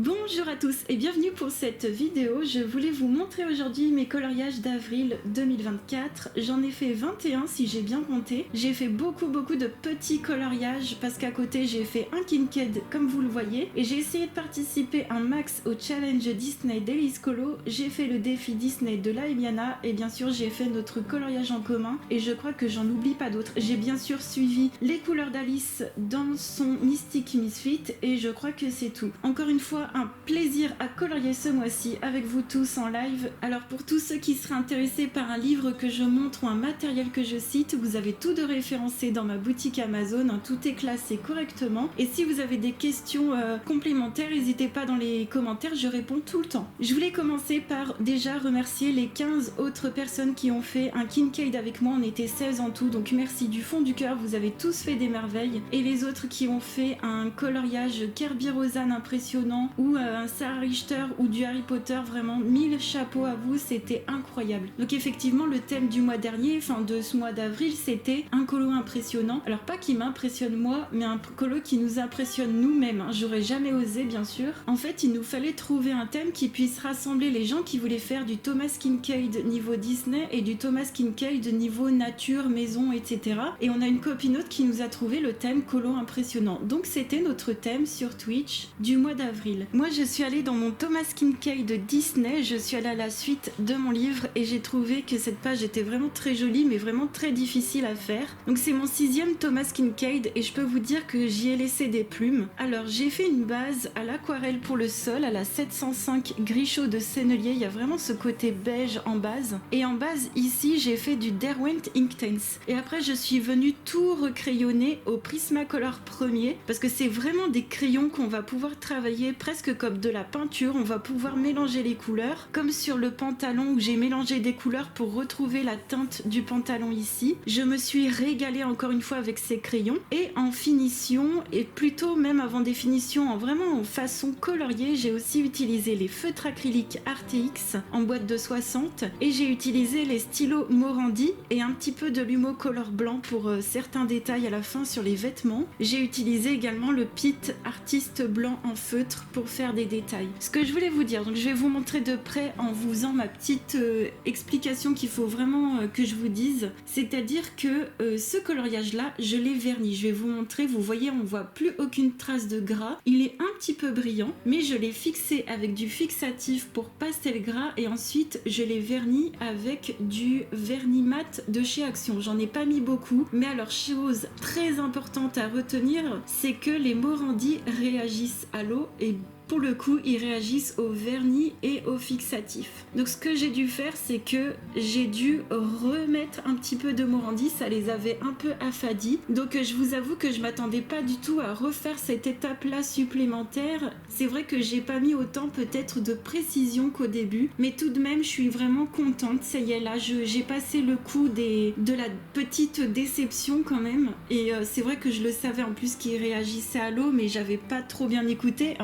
Bonjour à tous et bienvenue pour cette vidéo. Je voulais vous montrer aujourd'hui mes coloriages d'avril 2024. J'en ai fait 21 si j'ai bien compté. J'ai fait beaucoup de petits coloriages parce qu'à côté j'ai fait un Kinkade comme vous le voyez. Et j'ai essayé de participer un max au challenge Disney Daily Colo. J'ai fait le défi Disney de la Emiana et bien sûr j'ai fait notre coloriage en commun. Et je crois que j'en oublie pas d'autres. J'ai bien sûr suivi les couleurs d'Alice dans son Mystic Misfit et je crois que c'est tout. Encore une fois, un plaisir à colorier ce mois-ci avec vous tous en live. Alors pour tous ceux qui seraient intéressés par un livre que je montre ou un matériel que je cite, vous avez tout de référencé dans ma boutique Amazon, tout est classé correctement. Et si vous avez des questions complémentaires, n'hésitez pas dans les commentaires, je réponds tout le temps. Je voulais commencer par déjà remercier les 15 autres personnes qui ont fait un Kinkade avec moi, on était 16 en tout, donc merci du fond du cœur, vous avez tous fait des merveilles. Et les autres qui ont fait un coloriage Kerby Rosanne impressionnant ou un Sarah Richter ou du Harry Potter, vraiment 1000 chapeaux à vous, c'était incroyable. Donc effectivement le thème du mois dernier, enfin de ce mois d'avril, c'était un colo impressionnant. Alors pas qui m'impressionne moi, mais un colo qui nous impressionne nous-mêmes. J'aurais jamais osé bien sûr. En fait il nous fallait trouver un thème qui puisse rassembler les gens qui voulaient faire du Thomas Kinkade niveau Disney et du Thomas Kinkade niveau nature, maison, etc. Et on a une copinote qui nous a trouvé le thème colo impressionnant. Donc c'était notre thème sur Twitch du mois d'avril. Moi je suis allée dans mon Thomas Kinkade Disney, je suis allée à la suite de mon livre et j'ai trouvé que cette page était vraiment très jolie mais vraiment très difficile à faire. Donc c'est mon 6e Thomas Kinkade et je peux vous dire que j'y ai laissé des plumes. Alors j'ai fait une base à l'aquarelle pour le sol, à la 705 gris chaud de Sennelier, il y a vraiment ce côté beige en base. Et en base ici j'ai fait du Derwent Inktense. Et après je suis venue tout recrayonner au Prismacolor premier parce que c'est vraiment des crayons qu'on va pouvoir travailler presque comme de la peinture, on va pouvoir mélanger les couleurs comme sur le pantalon où j'ai mélangé des couleurs pour retrouver la teinte du pantalon ici. Je me suis régalée encore une fois avec ces crayons et en finition et plutôt même avant des finitions vraiment en façon coloriée, j'ai aussi utilisé les feutres acryliques RTX en boîte de 60 et j'ai utilisé les stylos Morandi et un petit peu de l'humo color blanc pour certains détails à la fin sur les vêtements. J'ai utilisé également le Pit Artiste blanc en feutre pour faire des détails. Ce que je voulais vous dire, donc je vais vous montrer de près en vous faisant ma petite explication qu'il faut vraiment que je vous dise, c'est-à-dire que ce coloriage là, je l'ai verni, je vais vous montrer, vous voyez on voit plus aucune trace de gras, il est un petit peu brillant, mais je l'ai fixé avec du fixatif pour pastel gras et ensuite je l'ai verni avec du vernis mat de chez Action. J'en ai pas mis beaucoup, mais alors chose très importante à retenir, c'est que les Morandi réagissent à l'eau et pour le coup, ils réagissent au vernis et au fixatif. Donc ce que j'ai dû faire, c'est que j'ai dû remettre un petit peu de Morandi, ça les avait un peu affadis. Donc je vous avoue que je m'attendais pas du tout à refaire cette étape-là supplémentaire. C'est vrai que j'ai pas mis autant peut-être de précision qu'au début, mais tout de même, je suis vraiment contente. Ça y est, là, j'ai passé le coup de la petite déception quand même. Et c'est vrai que je le savais en plus qu'ils réagissaient à l'eau, mais j'avais pas trop bien écouté.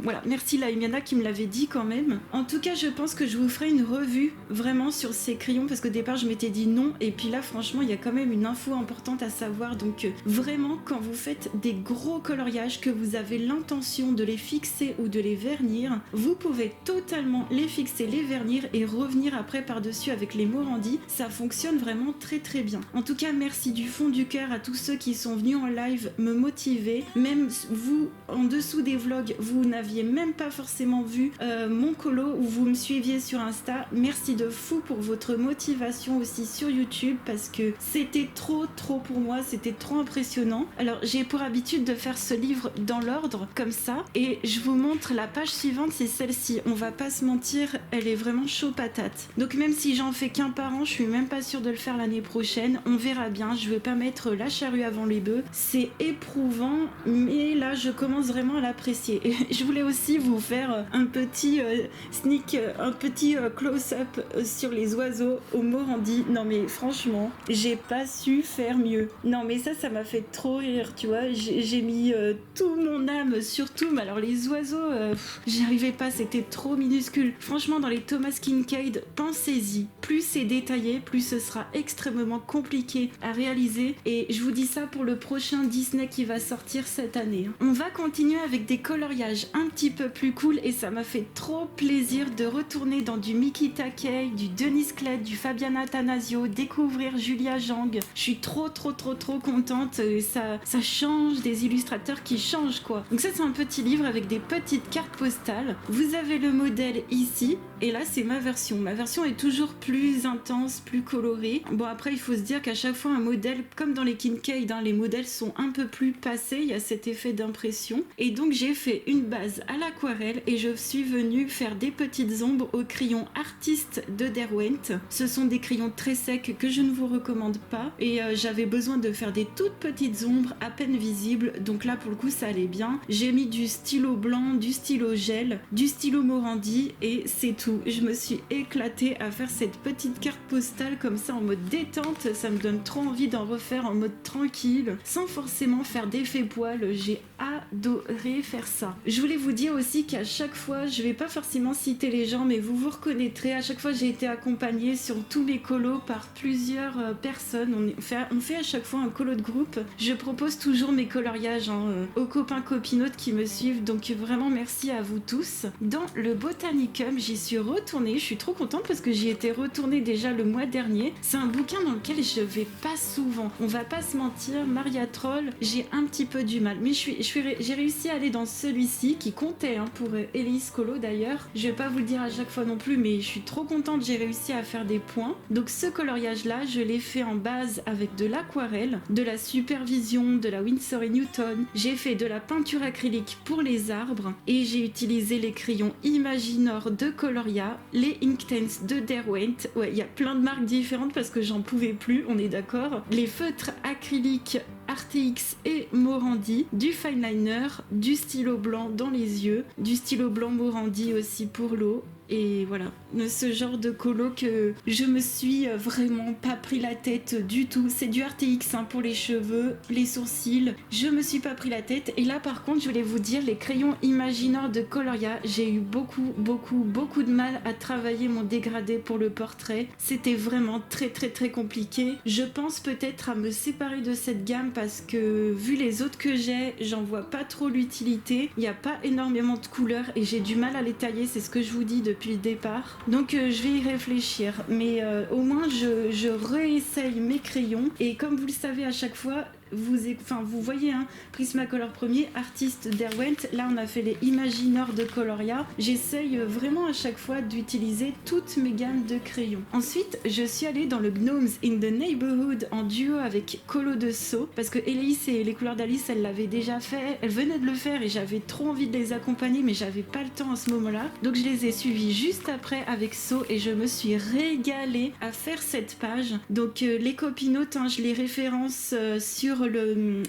Voilà, merci la Emiana qui me l'avait dit quand même. En tout cas, je pense que je vous ferai une revue vraiment sur ces crayons parce qu'au départ, je m'étais dit non. Et puis là, franchement, il y a quand même une info importante à savoir. Donc vraiment, quand vous faites des gros coloriages, que vous avez l'intention de les fixer ou de les vernir, vous pouvez totalement les fixer, les vernir et revenir après par-dessus avec les Morandi. Ça fonctionne vraiment très bien. En tout cas, merci du fond du cœur à tous ceux qui sont venus en live me motiver. Même vous, en dessous des vlogs, vous n'aviez même pas forcément vu mon colo ou vous me suiviez sur Insta, merci de fou pour votre motivation aussi sur YouTube parce que c'était trop pour moi, c'était trop impressionnant. Alors j'ai pour habitude de faire ce livre dans l'ordre comme ça et je vous montre la page suivante, c'est celle-ci. On va pas se mentir, elle est vraiment chaud patate. Donc même si j'en fais qu'un par an, je suis même pas sûre de le faire l'année prochaine, on verra bien, je vais pas mettre la charrue avant les bœufs, c'est éprouvant mais là je commence vraiment à l'apprécier. Et je voulais aussi vous faire un petit un petit close-up sur les oiseaux au Morandi. Non mais franchement, j'ai pas su faire mieux. Non mais ça m'a fait trop rire, tu vois. J'ai mis tout mon âme sur tout, mais alors les oiseaux, j'y arrivais pas, c'était trop minuscule. Franchement, dans les Thomas Kinkade, pensez-y. Plus c'est détaillé, plus ce sera extrêmement compliqué à réaliser. Et je vous dis ça pour le prochain Disney qui va sortir cette année. On va continuer avec des coloriages un petit peu plus cool et ça m'a fait trop plaisir de retourner dans du Miki Takei, du Denis Klett, du Fabiana Attanasio, découvrir Julia Jang. Je suis trop contente, ça change, des illustrateurs qui changent quoi. Donc ça c'est un petit livre avec des petites cartes postales. Vous avez le modèle ici et là c'est ma version. Ma version est toujours plus intense, plus colorée. Bon après il faut se dire qu'à chaque fois un modèle, comme dans les Kincaid, hein, les modèles sont un peu plus passés, il y a cet effet d'impression. Et donc j'ai fait une base à l'aquarelle et je suis venue faire des petites ombres au crayon artiste de Derwent. Ce sont des crayons très secs que je ne vous recommande pas et j'avais besoin de faire des toutes petites ombres à peine visibles, donc là pour le coup ça allait bien. J'ai mis du stylo blanc, du stylo gel, du stylo Morandi et c'est tout. Je me suis éclatée à faire cette petite carte postale comme ça en mode détente, ça me donne trop envie d'en refaire en mode tranquille, sans forcément faire d'effet poil. J'ai adoré faire ça. Je voulais vous dire aussi qu'à chaque fois, je vais pas forcément citer les gens, mais vous vous reconnaîtrez, à chaque fois j'ai été accompagnée sur tous mes colos par plusieurs personnes. On fait à chaque fois un colo de groupe. Je propose toujours mes coloriages aux copains copinotes qui me suivent, donc vraiment merci à vous tous. Dans le Botanicum, j'y suis retournée, je suis trop contente parce que j'y étais retournée déjà le mois dernier. C'est un bouquin dans lequel je vais pas souvent, on va pas se mentir, Maria Troll, j'ai un petit peu du mal, mais j'ai réussi à aller dans celui-ci qui comptait pour Élise Colo d'ailleurs. Je vais pas vous le dire à chaque fois non plus, mais je suis trop contente, j'ai réussi à faire des points. Donc ce coloriage là, je l'ai fait en base avec de l'aquarelle, de la supervision, de la Winsor & Newton. J'ai fait de la peinture acrylique pour les arbres et j'ai utilisé les crayons Imaginor de Coloria, les Inktense de Derwent. Ouais, il y a plein de marques différentes parce que j'en pouvais plus, on est d'accord. Les feutres acryliques RTX et Morandi, du fineliner, du stylo blanc dans les yeux, du stylo blanc Morandi aussi pour l'eau. Et voilà, ce genre de colo que je me suis vraiment pas pris la tête du tout. C'est du RTX pour les cheveux, les sourcils, je me suis pas pris la tête. Et là par contre je voulais vous dire, les crayons Imaginor de Coloria, j'ai eu beaucoup de mal à travailler mon dégradé pour le portrait. C'était vraiment très compliqué. Je pense peut-être à me séparer de cette gamme parce que vu les autres que j'ai, j'en vois pas trop l'utilité. Il n'y a pas énormément de couleurs et j'ai du mal à les tailler, c'est ce que je vous dis depuis le départ. Donc je vais y réfléchir, mais au moins je réessaye mes crayons et comme vous le savez à chaque fois, vous voyez Prismacolor premier, artiste Derwent, là on a fait les Imaginor de Coloria. J'essaye vraiment à chaque fois d'utiliser toutes mes gammes de crayons. Ensuite je suis allée dans le Gnomes in the Neighborhood en duo avec Colo de So parce que Hélice et les couleurs d'Alice elle l'avait déjà fait, elle venait de le faire et j'avais trop envie de les accompagner mais j'avais pas le temps à ce moment là, donc je les ai suivis juste après avec So et je me suis régalée à faire cette page. Donc les copinotes, je les référence sur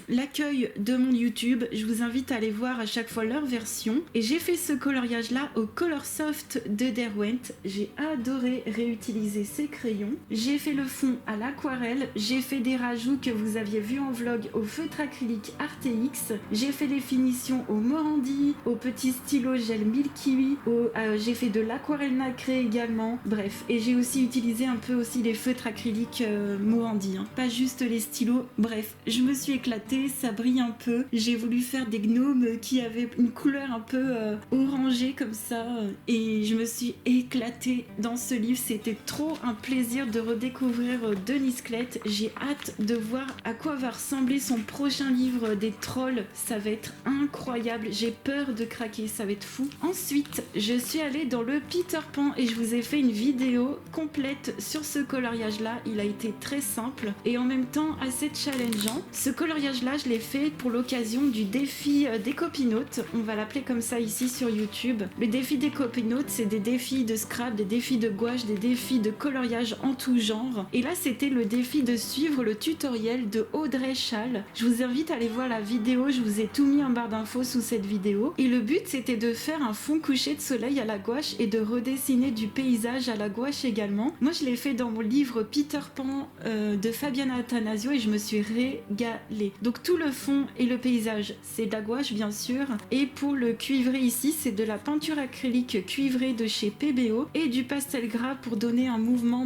l'accueil de mon YouTube, je vous invite à aller voir à chaque fois leur version. Et j'ai fait ce coloriage là au Colorsoft de Derwent, j'ai adoré réutiliser ces crayons. J'ai fait le fond à l'aquarelle, j'ai fait des rajouts que vous aviez vu en vlog au feutre acrylique RTX, j'ai fait les finitions au Morandi, au petit stylo gel Milky Way, j'ai fait de l'aquarelle nacrée également, bref, et j'ai aussi utilisé un peu aussi les feutres acryliques Morandi, pas juste les stylos. Bref, je me suis éclatée, ça brille un peu. J'ai voulu faire des gnomes qui avaient une couleur un peu orangée comme ça et je me suis éclatée dans ce livre. C'était trop un plaisir de redécouvrir Denis Klett. J'ai hâte de voir à quoi va ressembler son prochain livre des trolls. Ça va être incroyable. J'ai peur de craquer, ça va être fou. Ensuite, je suis allée dans le Peter Pan et je vous ai fait une vidéo complète sur ce coloriage là. Il a été très simple et en même temps assez challengeant. Ce coloriage là je l'ai fait pour l'occasion du défi des copinotes, on va l'appeler comme ça ici sur YouTube. Le défi des copinotes, c'est des défis de scrap, des défis de gouache, des défis de coloriage en tout genre, et là c'était le défi de suivre le tutoriel de Audrey Schall. Je vous invite à aller voir la vidéo, je vous ai tout mis en barre d'infos sous cette vidéo, et le but c'était de faire un fond couché de soleil à la gouache et de redessiner du paysage à la gouache également. Moi je l'ai fait dans mon livre Peter Pan de Fabiana Attanasio et je me suis régalée régalé. Donc tout le fond et le paysage, c'est de la gouache bien sûr. Et pour le cuivré ici, c'est de la peinture acrylique cuivrée de chez PBO et du pastel gras pour donner un mouvement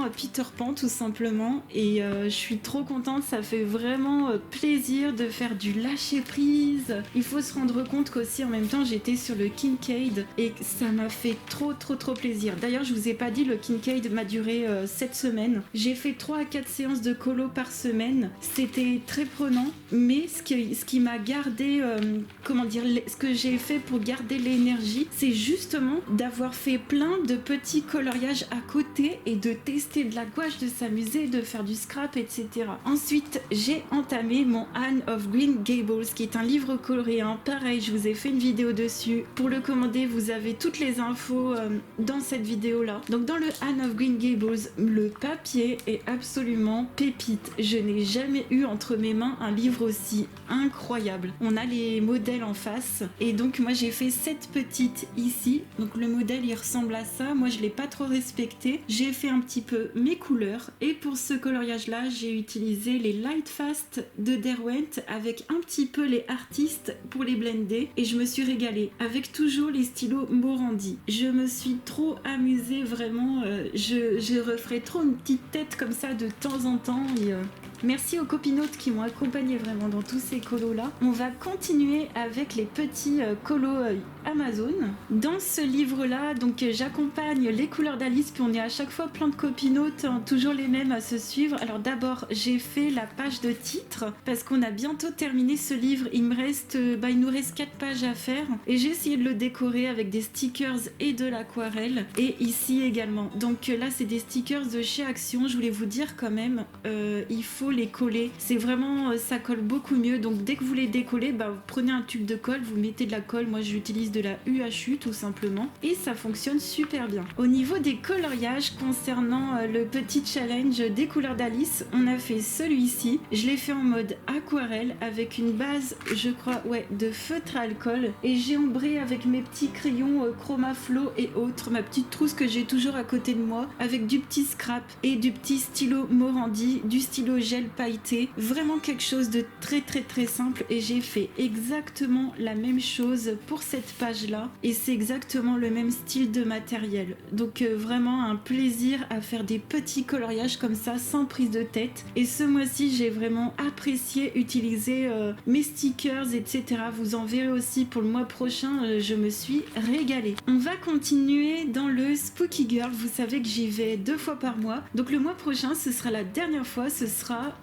à Peter Pan tout simplement. Et je suis trop contente, ça fait vraiment plaisir de faire du lâcher prise. Il faut se rendre compte qu'aussi en même temps j'étais sur le Kincaid et ça m'a fait trop plaisir. D'ailleurs je vous ai pas dit, le Kincaid m'a duré 7 semaines. J'ai fait 3 à 4 séances de colo par semaine. C'était très prenant, mais ce qui m'a gardé, ce que j'ai fait pour garder l'énergie, c'est justement d'avoir fait plein de petits coloriages à côté et de tester de la gouache, de s'amuser, de faire du scrap, etc. Ensuite, j'ai entamé mon Anne of Green Gables, qui est un livre coréen. Pareil, je vous ai fait une vidéo dessus. Pour le commander, vous avez toutes les infos dans cette vidéo-là. Donc dans le Anne of Green Gables, le papier est absolument pépite. Je n'ai jamais eu entre mes mains un livre aussi incroyable. On a les modèles en face et donc moi j'ai fait cette petite ici. Donc le modèle il ressemble à ça. Moi je l'ai pas trop respecté. J'ai fait un petit peu mes couleurs et pour ce coloriage là j'ai utilisé les Light Fast de Derwent avec un petit peu les artistes pour les blender et je me suis régalée avec toujours les stylos Morandi. Je me suis trop amusée vraiment. Je referai trop une petite tête comme ça de temps en temps et merci aux copinotes qui m'ont accompagnée vraiment dans tous ces colos là. On va continuer avec les petits colos Amazon. Dans ce livre là, donc j'accompagne les couleurs d'Alice, puis on est à chaque fois plein de copinotes, hein, toujours les mêmes à se suivre. Alors d'abord j'ai fait la page de titre parce qu'on a bientôt terminé ce livre. Il nous reste 4 pages à faire et j'ai essayé de le décorer avec des stickers et de l'aquarelle et ici également. Donc là c'est des stickers de chez Action. Je voulais vous dire quand même, il faut les coller. C'est vraiment, ça colle beaucoup mieux. Donc dès que vous les décollez, vous prenez un tube de colle, vous mettez de la colle. Moi j'utilise de la UHU tout simplement et ça fonctionne super bien. Au niveau des coloriages concernant le petit challenge des couleurs d'Alice, on a fait celui-ci. Je l'ai fait en mode aquarelle avec une base, je crois, de feutre à alcool et j'ai ombré avec mes petits crayons Chromaflow et autres, ma petite trousse que j'ai toujours à côté de moi avec du petit scrap et du petit stylo Morandi, du stylo gel pailleté, vraiment quelque chose de très simple et j'ai fait exactement la même chose pour cette page là et c'est exactement le même style de matériel. Donc vraiment un plaisir à faire des petits coloriages comme ça sans prise de tête et ce mois-ci j'ai vraiment apprécié utiliser mes stickers etc. Vous en verrez aussi pour le mois prochain, je me suis régalée. On va continuer dans le Spooky Girl, vous savez que j'y vais 2 fois par mois, donc le mois prochain ce sera la dernière fois, ce sera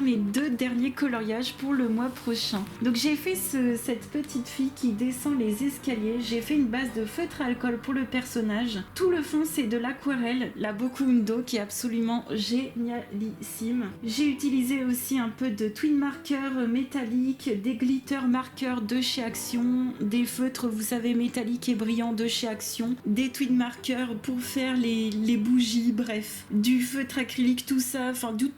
mes 2 derniers coloriages pour le mois prochain. Donc j'ai fait cette petite fille qui descend les escaliers, j'ai fait une base de feutre à alcool pour le personnage. Tout le fond c'est de l'aquarelle, la Bokundo qui est absolument génialissime. J'ai utilisé aussi un peu de twin marker métallique, des glitter markers de chez Action, des feutres vous savez métalliques et brillants de chez Action, des twin markers pour faire les bougies, bref, du feutre acrylique, tout ça, enfin du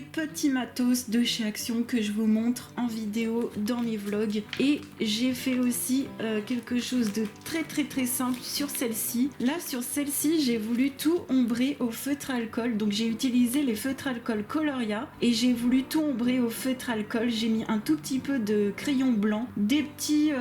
petit matos de chez Action que je vous montre en vidéo dans mes vlogs. Et j'ai fait aussi quelque chose de très simple sur celle-ci. Là sur celle-ci j'ai voulu tout ombrer au feutre alcool, donc j'ai utilisé les feutres alcool Coloria et j'ai voulu tout ombrer au feutre alcool. J'ai mis un tout petit peu de crayon blanc, des petits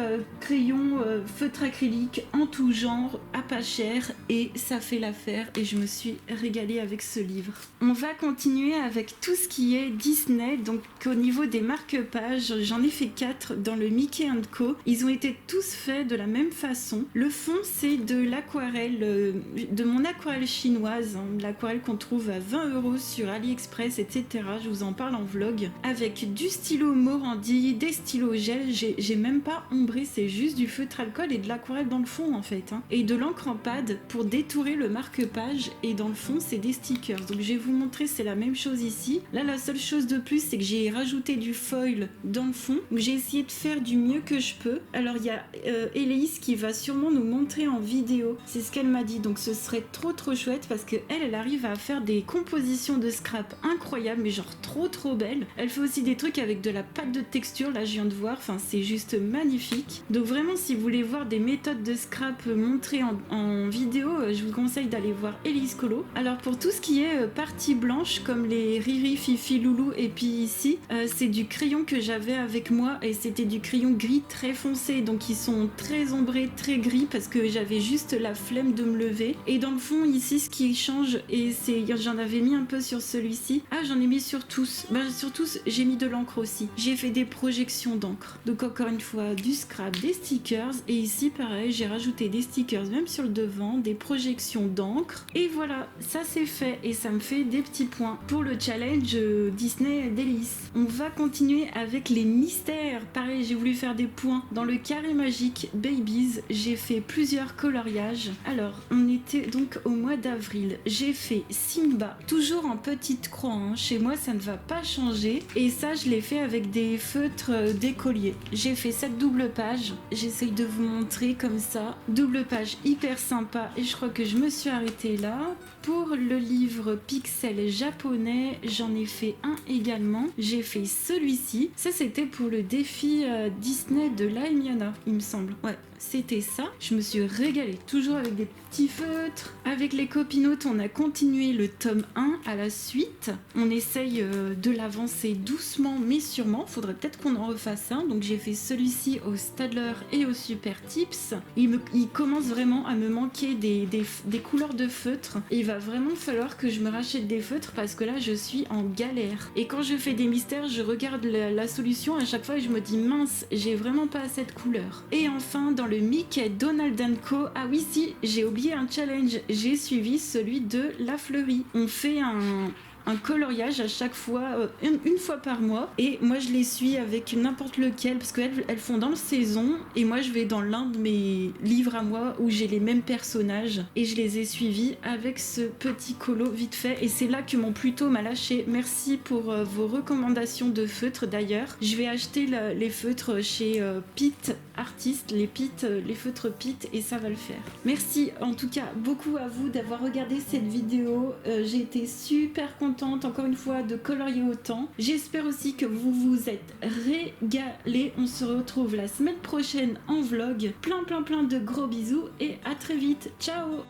crayons feutre acrylique en tout genre à pas cher et ça fait l'affaire et je me suis régalée avec ce livre. On va continuer avec tout ce qui est Disney. Donc au niveau des marque-pages, j'en ai fait 4 dans le Mickey & Co. Ils ont été tous faits de la même façon. Le fond c'est de l'aquarelle, de mon aquarelle chinoise, hein, l'aquarelle qu'on trouve à 20 € sur AliExpress, etc. Je vous en parle en vlog. Avec du stylo Morandi, des stylos gel, j'ai même pas ombré, c'est juste du feutre alcool et de l'aquarelle dans le fond en fait. Hein. Et de l'encre en pad pour détourer le marque-page et dans le fond c'est des stickers. Donc je vais vous montrer, c'est la même chose ici. Là la seule chose de plus c'est que j'ai rajouté du foil dans le fond. J'ai essayé de faire du mieux que je peux. Alors il y a Héloïse qui va sûrement nous montrer en vidéo, c'est ce qu'elle m'a dit, donc ce serait trop chouette parce que elle arrive à faire des compositions de scrap incroyables, mais genre trop belles. Elle fait aussi des trucs avec de la pâte de texture, là je viens de voir, enfin c'est juste magnifique. Donc vraiment si vous voulez voir des méthodes de scrap montrées en vidéo, je vous conseille d'aller voir Élise Colo. Alors pour tout ce qui est partie blanche comme les Riri, Fifi, Loulou. Et puis ici, c'est du crayon que j'avais avec moi et c'était du crayon gris très foncé. Donc ils sont très ombrés, très gris parce que j'avais juste la flemme de me lever. Et dans le fond, ici, ce qui change, et j'en avais mis un peu sur celui-ci. Ah, j'en ai mis sur tous. Sur tous, j'ai mis de l'encre aussi. J'ai fait des projections d'encre. Donc encore une fois, du scrap, des stickers. Et ici, pareil, j'ai rajouté des stickers même sur le devant, des projections d'encre. Et voilà, ça c'est fait. Et ça me fait des petits points pour le challenge Disney Délices. On va continuer avec les mystères. Pareil, j'ai voulu faire des points. Dans le carré magique Babies, j'ai fait plusieurs coloriages. Alors, on était donc au mois d'avril. J'ai fait Simba, toujours en petite croix. Hein. Chez moi, ça ne va pas changer. Et ça, je l'ai fait avec des feutres d'écolier. J'ai fait cette double page. J'essaye de vous montrer comme ça. Double page hyper sympa. Et je crois que je me suis arrêtée là. Pour le livre Pixel japonais, j'en ai fait un également. J'ai fait celui-ci. Ça, c'était pour le défi Disney de la Emiana, il me semble. Ouais, c'était ça. Je me suis régalée, toujours avec des petits feutres. Avec les copinotes, on a continué le tome 1 à la suite. On essaye de l'avancer doucement mais sûrement. Faudrait peut-être qu'on en refasse un. Donc j'ai fait celui-ci au Stadler et au Super Tips. Il commence vraiment à me manquer des couleurs de feutres. Et il va vraiment falloir que je me rachète des feutres parce que là je suis en galère. Et quand je fais des mystères, je regarde la solution à chaque fois et je me dis mince, j'ai vraiment pas assez de couleurs. Et enfin dans le Mickey Donald & Co, ah oui si, j'ai oublié un challenge, j'ai suivi celui de la fleurie. On fait un coloriage à chaque fois, une fois par mois, et moi je les suis avec n'importe lequel parce qu'elles font dans le saison et moi je vais dans l'un de mes livres à moi où j'ai les mêmes personnages et je les ai suivis avec ce petit colo vite fait. Et c'est là que mon Pluto m'a lâché. Merci pour vos recommandations de feutres. D'ailleurs je vais acheter les feutres chez Pete Artist, les feutres Pete, et ça va le faire. Merci en tout cas beaucoup à vous d'avoir regardé cette vidéo. J'ai été super contente encore une fois de colorier autant. J'espère aussi que vous vous êtes régalés. On se retrouve la semaine prochaine en vlog. Plein de gros bisous et à très vite. Ciao!